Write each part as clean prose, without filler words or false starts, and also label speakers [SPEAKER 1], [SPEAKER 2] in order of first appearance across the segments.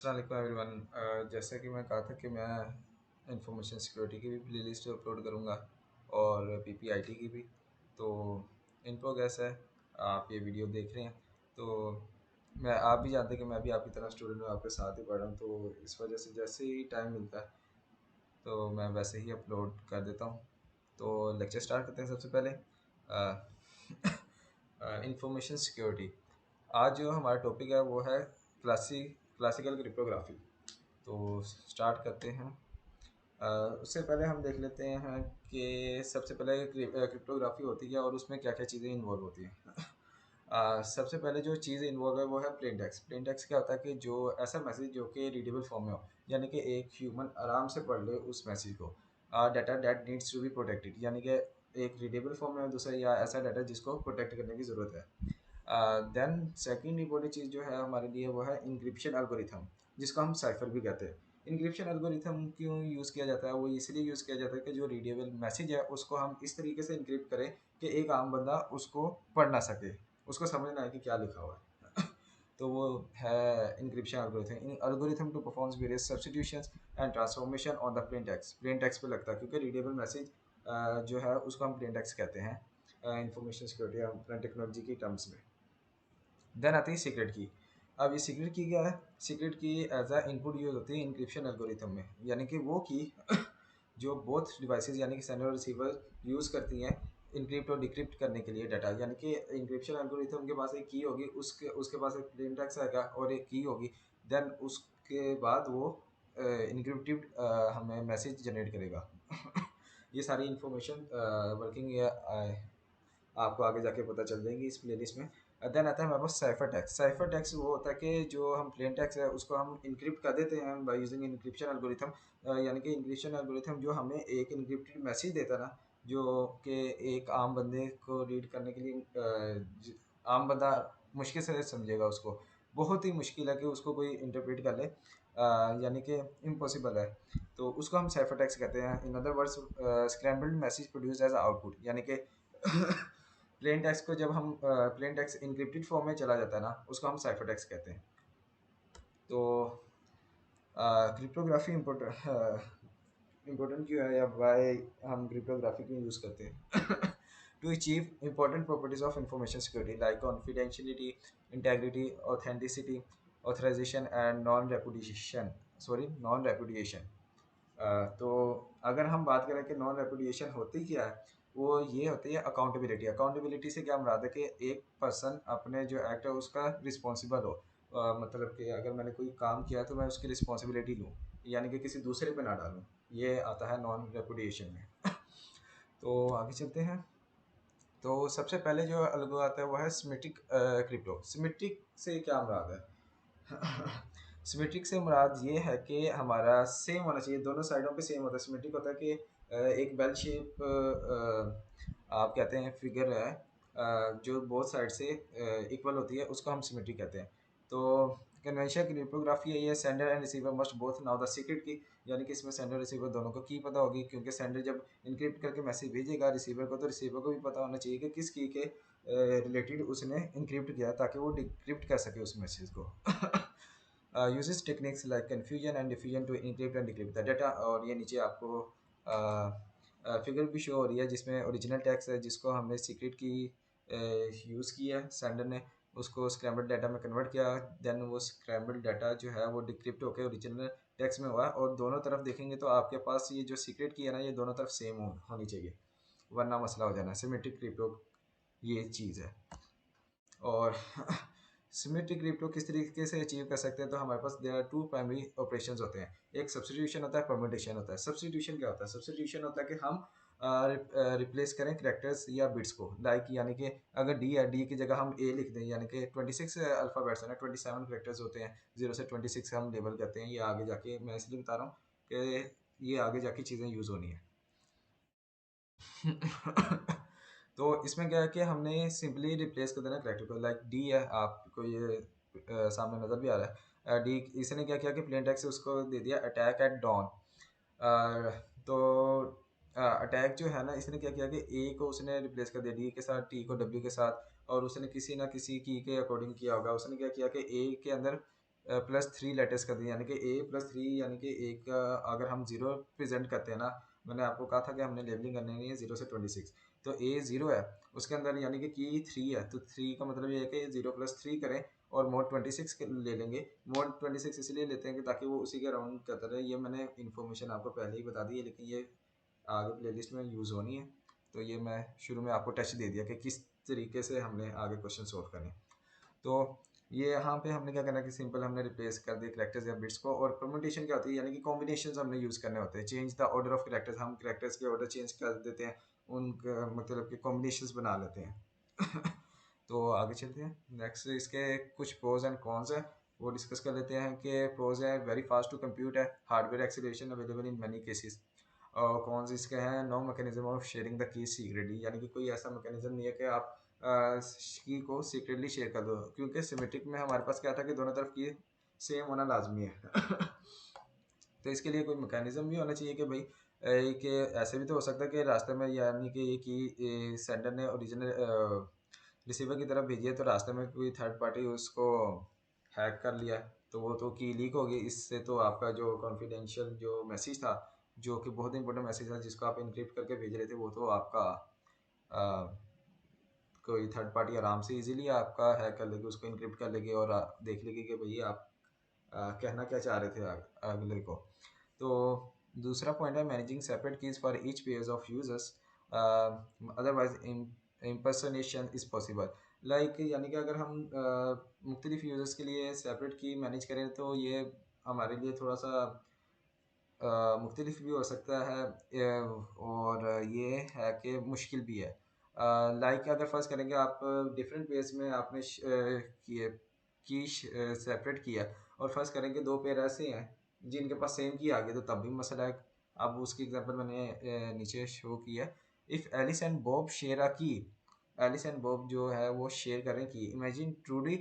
[SPEAKER 1] अस्सलाम एवरीवन। जैसा कि मैं कहा था कि मैं इंफॉर्मेशन सिक्योरिटी की भी प्लेलिस्ट अपलोड करूँगा और पीपीआईटी की भी। तो इन प्रोग्रेस है। आप ये वीडियो देख रहे हैं तो मैं आप भी जानते हैं कि मैं भी आपकी तरह स्टूडेंट हूँ, आपके साथ ही पढ़ रहा हूँ। तो इस वजह से जैसे ही टाइम मिलता है तो मैं वैसे ही अपलोड कर देता हूँ। तो लेक्चर स्टार्ट करते हैं। सबसे पहले इंफॉर्मेशन सिक्योरिटी। आज जो हमारा टॉपिक है वो है क्लासिकल क्रिप्टोग्राफी। तो स्टार्ट करते हैं। उससे पहले हम देख लेते हैं कि सबसे पहले क्रिप्टोग्राफी होती है और उसमें क्या क्या चीज़ें इन्वॉल्व होती हैं। सबसे पहले जो चीज़ इन्वॉल्व है वो है प्लेन टेक्स्ट। प्लेन टेक्स्ट क्या होता है कि जो ऐसा मैसेज जो कि रीडेबल फॉर्म में हो, यानी कि एक ह्यूमन आराम से पढ़ ले उस मैसेज को। Data that needs to be protected, यानी कि एक रीडेबल फॉर्म में हो दूसरा, या ऐसा डाटा जिसको प्रोटेक्ट करने की ज़रूरत है। देन सेकेंड इंपॉर्टेंट चीज़ जो है हमारे लिए वो है इंक्रिप्शन एल्गोरिथम, जिसको हम साइफर भी कहते हैं। इंक्रिप्शन एल्गोरिथम क्यों यूज़ किया जाता है? वो इसलिए यूज़ किया जाता है कि जो रीडेबल मैसेज है उसको हम इस तरीके से इंक्रिप्ट करें कि एक आम बंदा उसको पढ़ ना सके, उसको समझ ना आए कि क्या लिखा हुआ है। तो वो है encryption algorithm. Algorithm to performs various substitutions and transformation on the plain text पे लगता है, क्योंकि रीडेबल मैसेज जो है उसको हम प्लेन टेक्स्ट कहते हैं इंफॉर्मेशन सिक्योरिटी अपना टेक्नोलॉजी की टर्म्स में। देन आती है सीक्रेट की। अब ये सीक्रेट की क्या है? सीक्रेट की एज अ इनपुट यूज होती है इंक्रिप्शन एल्गोरिथम में, यानी कि वो की जो बोथ डिवाइसेस यानी कि सेंडर और रिसीवर यूज़ करती हैं इनक्रिप्ट और डिक्रिप्ट करने के लिए डाटा। यानी कि इंक्रिप्शन एल्गोरिथम के पास एक की होगी, उसके उसके पास एक प्लेन टेक्स्ट आएगा और एक की होगी। देन उसके बाद वो इनक्रिप्टेड हमें मैसेज जनरेट करेगा। ये सारी इंफॉर्मेशन वर्किंग आपको आगे जाके पता चल जाएगी इस प्लेलिस्ट में। देन आता है हमारे पास साइफर टेक्स्ट। साइफर टेक्स्ट वो होता है कि जो हम प्लेन टेक्स्ट है उसको हम इनक्रिप्ट कर देते हैं बाय यूजिंग इनक्रिप्शन एल्गोरिथम। यानी कि इनक्रिप्शन एल्गोरिथम जो हमें एक इनक्रिप्टेड मैसेज देता है ना, जो कि एक आम बंदे को रीड करने के लिए आम बंदा मुश्किल से समझेगा उसको। बहुत ही मुश्किल है कि उसको कोई इंटरप्रेट कर ले, यानी कि इम्पॉसिबल है। तो उसको हम साइफर टेक्स्ट कहते हैं। In other words scrambled message produce as output, यानी कि प्लेन टेक्स्ट को जब हम प्लेन टेक्स्ट इनक्रिप्टेड फॉर्म में चला जाता है ना, उसको हम साइफर टेक्स्ट कहते हैं। तो क्रिप्टोग्राफी इम्पोर्टेंट क्यों है, या वाई हम क्रिप्टोग्राफी क्यों यूज़ करते हैं? To achieve important properties of information security like confidentiality, integrity, authenticity, authorization and non repudiation. तो अगर हम बात करें कि नॉन रेपुडिएशन होती क्या है, वो ये होती है अकाउंटेबिलिटी। अकाउंटेबिलिटी से क्या मुराद है कि एक पर्सन अपने जो एक्ट है उसका रिस्पॉन्सिबल हो। मतलब कि अगर मैंने कोई काम किया तो मैं उसकी रिस्पॉन्सिबिलिटी लूँ, यानी कि किसी दूसरे पे ना डालूँ। ये आता है नॉन रेपुडिएशन में। तो आगे चलते हैं। तो सबसे पहले जो अलगो आता है वो है सिमेट्रिक क्रिप्टो। सिमेट्रिक से क्या मुराद है? सिमेट्रिक से मुराद ये है कि हमारा सेम होना चाहिए, दोनों साइडों पे सेम होता है। सिमेट्रिक होता है कि एक बेल शेप आप कहते हैं फिगर है, जो बोथ साइड से इक्वल होती है, उसको हम सिमेट्रिक कहते हैं। तो कन्वेंशन क्रिप्टोग्राफी है ये, sender and receiver must both now the secret की, यानी कि इसमें सेंडर रिसीवर दोनों को की पता होगी, क्योंकि सेंडर जब इनक्रिप्ट करके मैसेज भेजेगा रिसीवर को, तो रिसीवर को भी पता होना चाहिए कि किस की के रिलेटेड उसने इनक्रिप्ट किया, ताकि वो डिक्रिप्ट कर सके उस मैसेज को। uses techniques like confusion and diffusion to encrypt and decrypt the data। और ये नीचे आपको फिगर भी शो हो रही है जिसमें ओरिजिनल टेक्स्ट है जिसको हमने सीक्रेट की यूज़ किया है। सेंडर ने उसको स्क्रैम्बल्ड डाटा में कन्वर्ट किया, देन वो स्क्रैम्बल्ड डाटा जो है वो डिक्रिप्ट होकर ओरिजिनल टेक्स्ट में हुआ। और दोनों तरफ देखेंगे तो आपके पास ये जो सीक्रेट की है ना, ये दोनों तरफ सेम होनी चाहिए, वरना मसला हो जाना। सिमेट्रिक क्रिप्टो ये चीज़ है। और सिमेट्रिक क्रिप्टो किस तरीके से अचीव कर सकते हैं? तो हमारे पास there are two primary operations होते हैं। एक सब्स्टिट्यूशन होता है, परम्यूटेशन होता है। सब्स्टिट्यूशन क्या होता है? सब्स्टिट्यूशन होता है कि हम रिप्लेस करें करेक्टर्स या बिट्स को। लाइक यानी कि अगर डी है, डी की जगह हम ए लिख दें, यानी कि 26 अल्फ़ाबेट्स है ना, 27 करेक्टर्स होते हैं, 0 से 26 हम लेबल करते हैं। ये आगे जाके मैं इसलिए बता रहा हूँ कि ये आगे जाके चीज़ें यूज़ होनी है। तो इसमें क्या है कि हमने सिंपली रिप्लेस कर देना करेक्टर को। लाइक डी है, आपको ये सामने नज़र भी आ रहा है। डी इसने क्या किया कि प्लेन टेक्स्ट से उसको दे दिया अटैक एट डॉन। तो अटैक जो है ना, इसने क्या किया कि ए को उसने रिप्लेस कर दिया डी के साथ, टी को डब्ल्यू के साथ, और उसने किसी ना किसी की के अकॉर्डिंग किया होगा। उसने क्या किया कि ए के अंदर +3 लेटर्स कर दिए, यानी कि A+3, यानी कि एक अगर हम ज़ीरो प्रेजेंट करते हैं ना, मैंने आपको कहा था कि हमने लेबलिंग करनी नहीं है 0 से 26, तो A ज़ीरो है, उसके अंदर यानी कि की 3 है, तो 3 का मतलब ये है कि 0+3 करें और मोड 26 ले लेंगे। मोड 26 इसलिए लेते हैं कि ताकि वो उसी के राउंड करता रहे। ये मैंने इन्फॉर्मेशन आपको पहले ही बता दी है, लेकिन ये आगे प्लेलिस्ट में यूज़ होनी है, तो ये मैं शुरू में आपको टच दे दिया कि किस तरीके से हमने आगे क्वेश्चन सोल्व करने। तो ये यहाँ पे हमने क्या करना है कि सिंपल हमने रिप्लेस कर दिए करेक्टर्स या बिट्स को, और परमुटेशन क्या होती है, यानी कि कॉम्बिनेशंस हमने यूज़ करने होते हैं। Change the order of characters, हम करेक्टर्स के ऑर्डर चेंज कर देते हैं, उनका मतलब कि कॉम्बिनेशंस बना लेते हैं। तो आगे चलते हैं। नेक्स्ट इसके कुछ प्रोज एंड कॉन्स है, वो डिस्कस कर लेते हैं। कि प्रोज है वेरी फास्ट टू कंप्यूट है, hardware acceleration available in many cases. और कॉन्स इसके हैं no mechanism of sharing the key secretly, यानी कि कोई ऐसा मैकेनिज्म नहीं है कि आप की को सीक्रेटली शेयर कर दो, क्योंकि सिमेट्रिक में हमारे पास क्या था कि दोनों तरफ की सेम होना लाजमी है। तो इसके लिए कोई मैकेनिज्म भी होना चाहिए कि भाई कि ऐसे भी तो हो सकता है कि रास्ते में, यानी कि ये की सेंडर ने ओरिजिनल रिसीवर की तरफ भेजी है, तो रास्ते में कोई थर्ड पार्टी उसको हैक कर लिया, तो वो तो की लीक होगी, इससे तो आपका जो कॉन्फिडेंशियल जो मैसेज था, जो कि बहुत इंपॉर्टेंट मैसेज था जिसको आप इनक्रिप्ट करके भेज रहे थे, वो तो आपका कोई थर्ड पार्टी आराम से इजीली आपका हैक कर लेगी, उसको इनक्रिप्ट कर लेगी और देख लेगी कि भई आप कहना क्या चाह रहे थे अगले को। तो दूसरा पॉइंट है managing separate keys for each pairs of users, otherwise impersonation is possible. Like यानी कि अगर हम मुख्तलिफ यूजर्स के लिए सेपरेट की मैनेज करें, तो ये हमारे लिए थोड़ा सा मुख्तलिफ भी हो सकता है, और ये है कि मुश्किल भी है। लाइक अगर फ़र्ज़ करेंगे आप डिफरेंट पेयर्स में आपने किए की सेपरेट किया, और फ़र्ज़ करेंगे दो पेयर ऐसे हैं जिनके पास सेम की आ गई, तो तब भी मसला है। अब उसकी एग्जांपल मैंने नीचे शो किया। If Alice and Bob share a key, Alice and Bob जो है वो शेयर करें की, imagine Trudy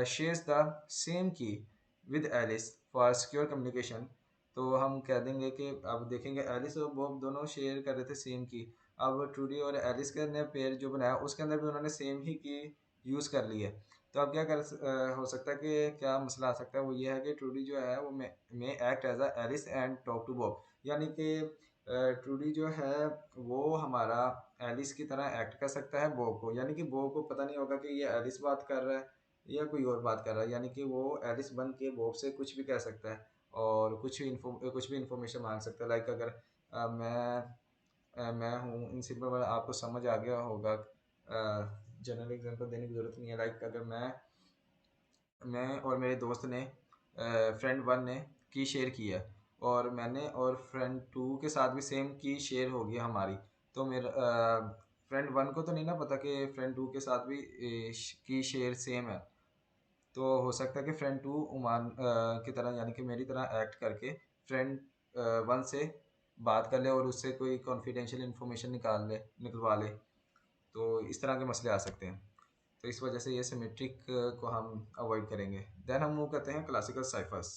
[SPEAKER 1] shares the same key with Alice for secure communication. तो हम कह देंगे कि अब देखेंगे एलिस और बॉब दोनों शेयर कर रहे थे सेम की, अब ट्रूडी और एलिस के ने पेयर जो बनाया उसके अंदर भी उन्होंने सेम ही की यूज़ कर ली है। तो अब क्या हो सकता है कि क्या मसला आ सकता है, वो ये है कि ट्रूडी जो है वो may act as a Alice and talk to Bob, यानी कि ट्रूडी जो है वो हमारा एलिस की तरह एक्ट कर सकता है बॉब को, यानी कि बॉब को पता नहीं होगा कि ये एलिस बात कर रहा है या कोई और बात कर रहा है, यानी कि वो एलिस बन के बॉब से कुछ भी कह सकता है और कुछ भी इंफॉर्मेशन मांग सकता है। लाइक अगर मैं हूँ इन सिंपल वर्ड, आपको समझ आ गया होगा, जनरल एग्जांपल देने की ज़रूरत नहीं है। लाइक अगर मैं और मेरे दोस्त ने फ्रेंड वन ने की शेयर किया, और मैंने और फ्रेंड टू के साथ भी सेम की शेयर हो गई हमारी, तो मेरा फ्रेंड वन को तो नहीं ना पता कि फ्रेंड टू के साथ भी की शेयर सेम है। तो हो सकता है कि फ्रेंड टू उमान की तरह, यानी कि मेरी तरह एक्ट करके फ्रेंड वन से बात कर ले और उससे कोई कॉन्फिडेंशियल इन्फॉर्मेशन निकलवा ले, तो इस तरह के मसले आ सकते हैं। तो इस वजह से ये सिमेट्रिक को हम अवॉइड करेंगे। देन हम मूव करते हैं क्लासिकल साइफर्स।